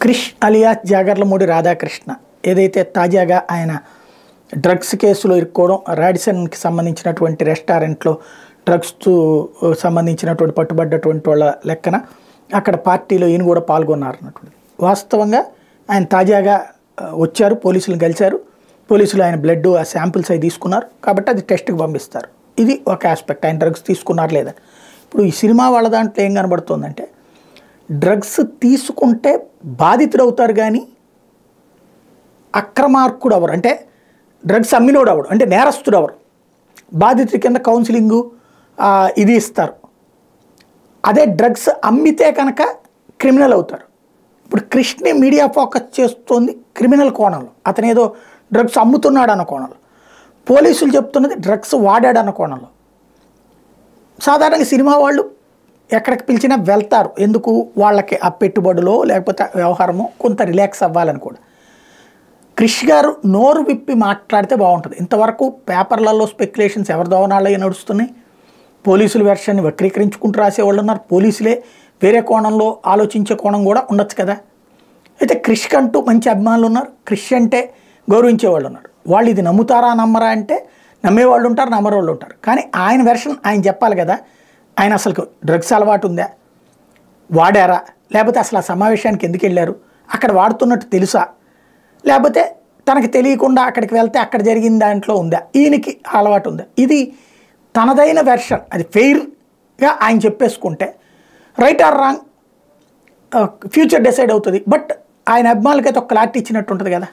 Krish alias Jagarlamudi Radhakrishna ఏదైతే తాజాగా ఆయన డ్రగ్స్ కేసులో ఇరుక్కోవడం, రాడిసన్కి సంబంధించినటువంటి రెస్టారెంట్లో డ్రగ్స్ సంబంధించినటువంటి పట్టుబడ్డటువంటి వాళ్ళ లెక్కన అక్కడ పార్టీలో ఈయన కూడా పాల్గొన్నారు అన్నటువంటిది. వాస్తవంగా ఆయన తాజాగా వచ్చారు, పోలీసులను కలిశారు. పోలీసులు ఆయన బ్లడ్ ఆ శాంపిల్స్ అవి తీసుకున్నారు కాబట్టి అది టెస్ట్కి పంపిస్తారు. ఇది ఒక ఆస్పెక్ట్, ఆయన డ్రగ్స్ తీసుకున్నారు లేదా. ఇప్పుడు ఈ సినిమా వాళ్ళ దాంట్లో ఏం కనబడుతుందంటే డ్రగ్స్ తీసుకుంటే బాధితుడు అవుతారు కానీ అక్రమార్కుడు అవరు, అంటే డ్రగ్స్ అమ్మినోడు అవడు, అంటే నేరస్తుడు అవరు. బాధితుడి కింద కౌన్సిలింగు ఇది ఇస్తారు. అదే డ్రగ్స్ అమ్మితే కనుక క్రిమినల్ అవుతారు. ఇప్పుడు కృష్ణని మీడియా ఫోకస్ చేస్తుంది క్రిమినల్ కోణంలో, అతను ఏదో డ్రగ్స్ అమ్ముతున్నాడు అన్న కోణంలో. పోలీసులు చెప్తున్నది డ్రగ్స్ వాడాడు అన్న కోణంలో. సాధారణంగా సినిమా వాళ్ళు ఎక్కడికి పిలిచినా వెళ్తారు, ఎందుకు వాళ్ళకి ఆ పెట్టుబడులో లేకపోతే వ్యవహారమో కొంత రిలాక్స్ అవ్వాలని కూడా. క్రిష్ గారు నోరు విప్పి మాట్లాడితే బాగుంటుంది. ఇంతవరకు పేపర్లలో స్పెక్యులేషన్స్ ఎవరి దోవనాళ్ళే నడుస్తున్నాయి. పోలీసుల వెర్షన్ని వక్రీకరించుకుంటూ రాసేవాళ్ళు ఉన్నారు, పోలీసులే వేరే కోణంలో ఆలోచించే కోణం కూడా ఉండొచ్చు కదా. అయితే క్రిష్ కంటూ మంచి అభిమానులు ఉన్నారు, క్రిష్ అంటే గౌరవించే వాళ్ళు ఉన్నారు. వాళ్ళు ఇది నమ్ముతారా నమ్మరా అంటే నమ్మేవాళ్ళు ఉంటారు, నమ్మరోళ్ళు ఉంటారు. కానీ ఆయన వెర్షన్ ఆయన చెప్పాలి కదా. ఆయన అసలు డ్రగ్స్ అలవాటు ఉందా, వాడారా, లేకపోతే అసలు ఆ సమావేశానికి ఎందుకు వెళ్ళారు, అక్కడ వాడుతున్నట్టు తెలుసా, లేకపోతే తనకి తెలియకుండా అక్కడికి వెళ్తే అక్కడ జరిగిన దాంట్లో ఉందా, ఈయనకి అలవాటు ఉందా. ఇది తనదైన వెర్షన్, అది ఫెయిర్గా ఆయన చెప్పేసుకుంటే right or wrong future decide అవుతుంది. బట్ ఆయన అభిమానులకైతే ఒక క్లారిటీ ఇచ్చినట్టు ఉంటుంది కదా.